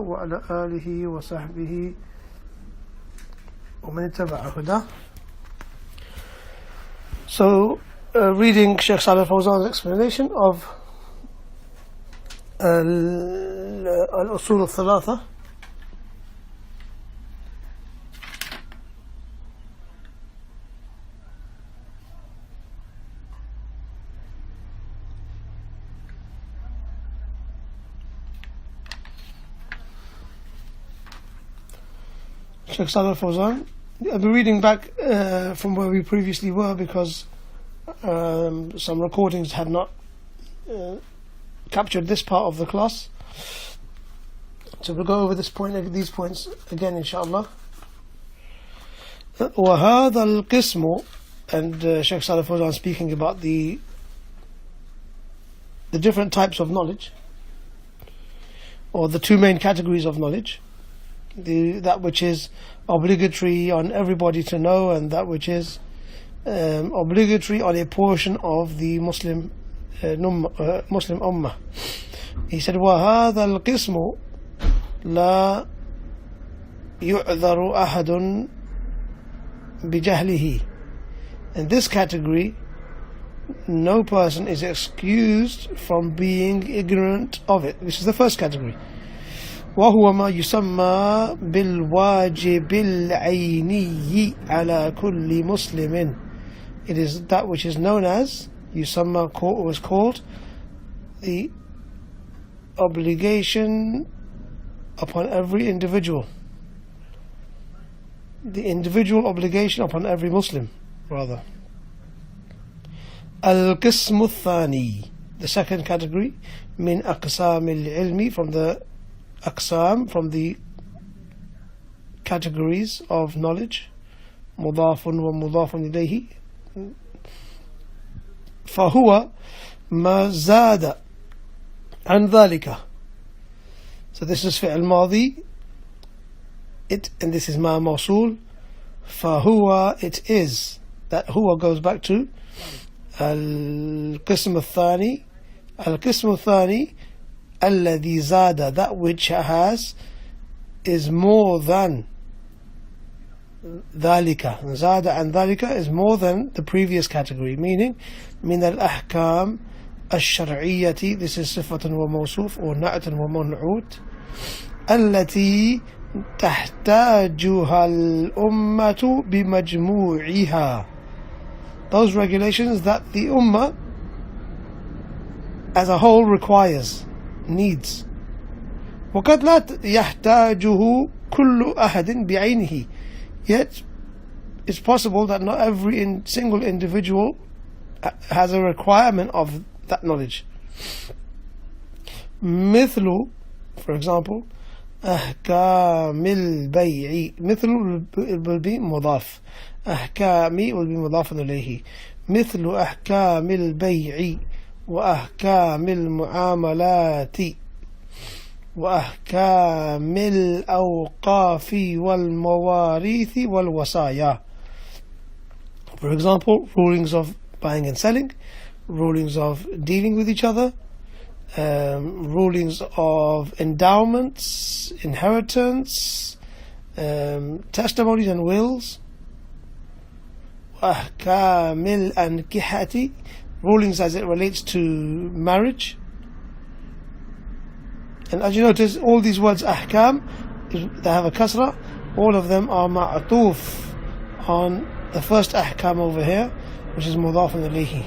وعلى آله وصحبه ومن اتبع هداه. So, reading Shaykh Salih Fawzaan's explanation of al-usul al-thalatha. Shaykh Salih Fawzaan. I've been reading back from where we previously were because some recordings had not captured this part of the class. So we'll go over these points again, inshallah. وهذا القسم, and Shaykh Salih Fawzaan speaking about the different types of knowledge, or the two main categories of knowledge. That which is obligatory on everybody to know, and that which is obligatory on a portion of the Muslim Ummah. He said, وَهَذَا الْقِسْمُ لَا يُعذر أَحَدٌ بجهله. In this category, no person is excused from being ignorant of it. This is the first category. وهو ما يسمى بالواجب العيني على كل مسلم. It is that which is known as was called the obligation upon every individual, the individual obligation upon every Muslim, rather. القسم الثاني, the second category, من أقسام العلم, from the أقسام, from the categories of knowledge, مضاف ومضاف إليه. فهو ما زاد عن ذلك. So this is فعل ماضي, it, and this is ما موصول. فهو, it is. That هو goes back to القسم الثاني. القسم الثاني الذي زاد, that which is more than ذلك. زاد عن ذلك is more than the previous category, meaning من الأحكام الشرعية, this is صفة وموصوف or نعت ومنعوت, التي تحتاجها الأمة بمجموعها, those regulations that the Ummah as a whole requires, needs. وقد لا يحتاجه كل أحد بعينه, yet it's possible that not every single individual has a requirement of that knowledge. مثل, for example, أحكام البيع. مثل will be مضاف, أحكامي will be مضاف إليه. مثل أحكام البيع وأحكام المعاملات وأحكام الأوقاف والمواريث والوصايا. For example, rulings of buying and selling, rulings of dealing with each other, rulings of endowments, inheritance, testimonies and wills. وأحكام الأنكحة, rulings as it relates to marriage. And as you notice, all these words أحكام, they have a kasra, all of them are ma'atuf on the first أحكام over here, which is مضاف إليه.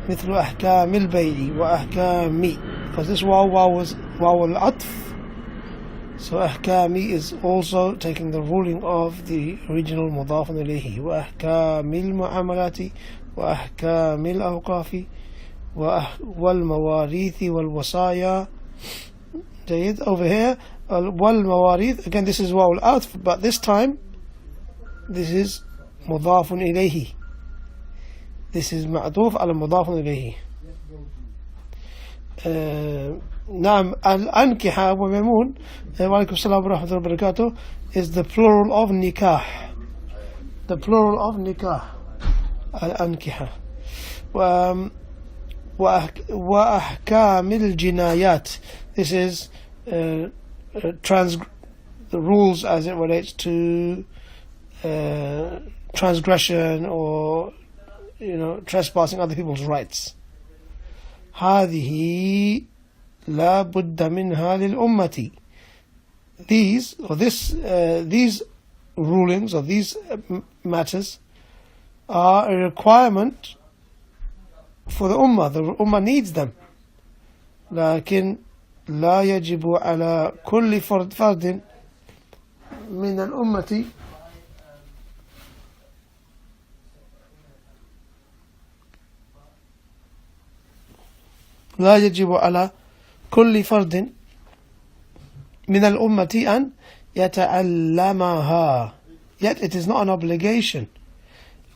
مثل أحكام البيع وأحكام, because this waw was waw al-atf, so أحكامي is also taking the ruling of the original مضاف إليه. وأحكام المعاملات وأحكام الأوقاف والمواريث والوصايا. جيد. Over here والمواريث, again this is واو العطف, but this time this is مضاف إليه, this is معطوف على مضاف إليه. نعم. الأنكحة وميمون, وعليكم السلام ورحمة الله وبركاته, is the plural of nikah, the plural of nikah, الأنكحة. وأحكام الجنايات, this is the rules as it relates to transgression or trespassing other people's rights. هذه لا بد منها للأمة. These rulings or these matters are a requirement for the Ummah. The Ummah needs them. لكن لا يجب على كل فرد من الأمة لا يجب على كل فرد من الأمة أن يتعلمها. Yet it is not an obligation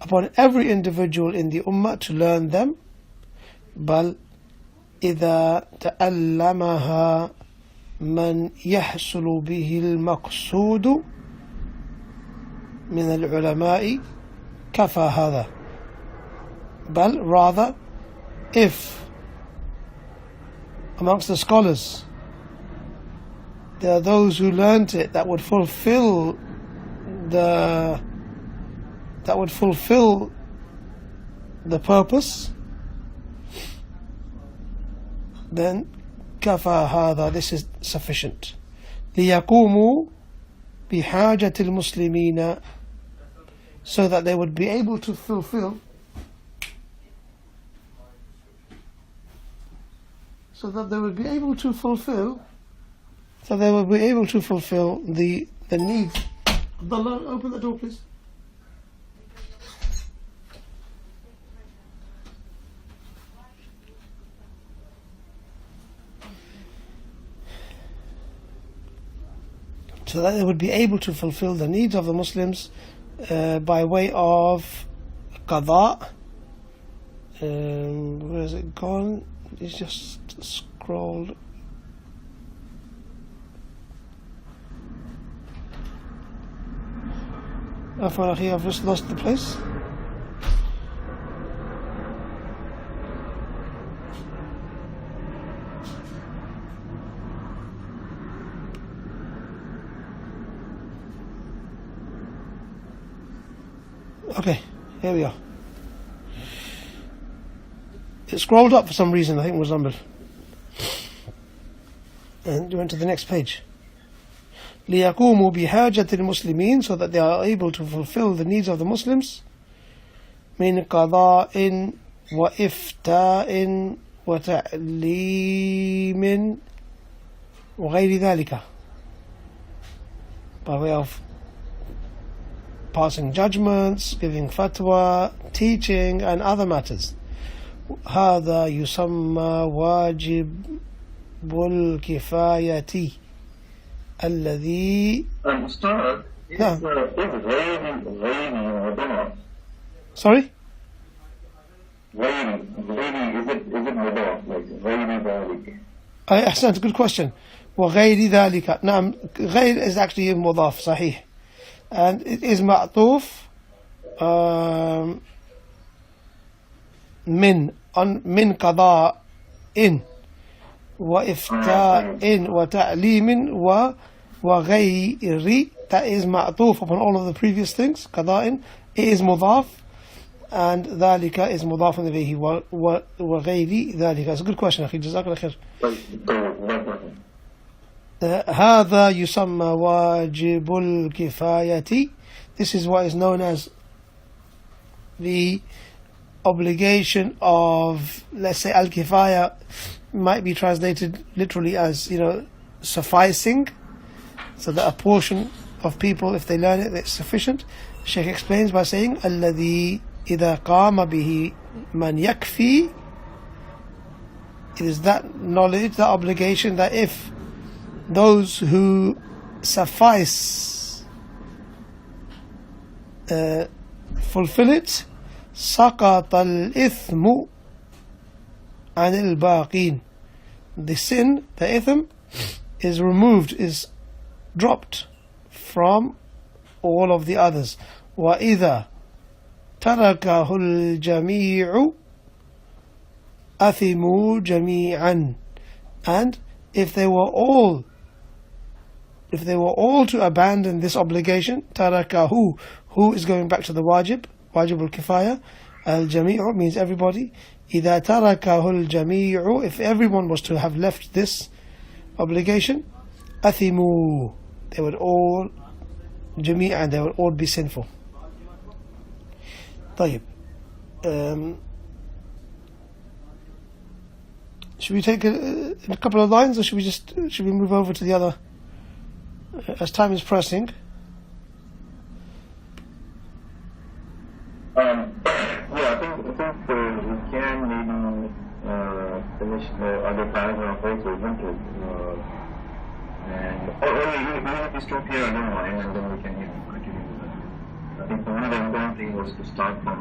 upon every individual in the Ummah to learn them. بل إذا تعلمها من يحصل به المقصود من العلماء كفى هذا. But rather, if amongst the scholars there are those who learnt it that would fulfill the purpose, then كفى هذا, this is sufficient. ليقوموا بحاجة المسلمين, so that they would be able to fulfill the needs. Abdullah, open the door please. So that they would be able to fulfill the needs of the Muslims by way of qada. Where is it gone? It's just scrolled. I've just lost the place. Okay, here we are. It scrolled up for some reason, I think it was numbered. And you went to the next page. ليقوموا بحاجة المسلمين, so that they are able to fulfill the needs of the Muslims. من قضاء وإفتاء وتعليم وغير ذلك, by way of passing judgments, giving fatwa, teaching and other matters. هذا يسمى واجب الكفاية الذي Ustad, is Sorry? غيري, is it مضاف, like غيري ذلك? أحسنت, good question. وغير ذلك, نعم, غير is actually مضاف, صحيح. And it is معطوف من قضاء وإفتاء وتعليم وغير, that is معطوف upon all of the previous things. قضاء, it is مضاف, and ذلك is مضاف إليه وغير ذلك. It's a good question, أخي, جزاك الله خير. هذا يسمى واجب الكفاية. This is what is known as the obligation of, let's say, al-kifaya might be translated literally as, sufficing, so that a portion of people, if they learn it, it's sufficient. Shaykh explains by saying الذي إذا قام به من يكفي. It is that knowledge, that obligation, that if those who suffice fulfill it, سقط الإثم عن الباقين. The sin, the ithm, is removed, is dropped from all of the others. وإذا تركه الجميع أثموا جميعا. And if they were all if they were all to abandon this obligation, tarakahu, who is going back to the wajib, wajib al-kifaya, al-jami'u means everybody. إذا تركه الجميع, if everyone was to have left this obligation, أثموا, they would all, جميعا, they would all be sinful. طيب. Should we take a couple of lines, or should we move over to the other, as time is pressing? Yeah, I think we can maybe finish the other paragraph also, isn't it? Even if we stop here, I don't mind, and then we can continue with that. I think the one important thing was to start from,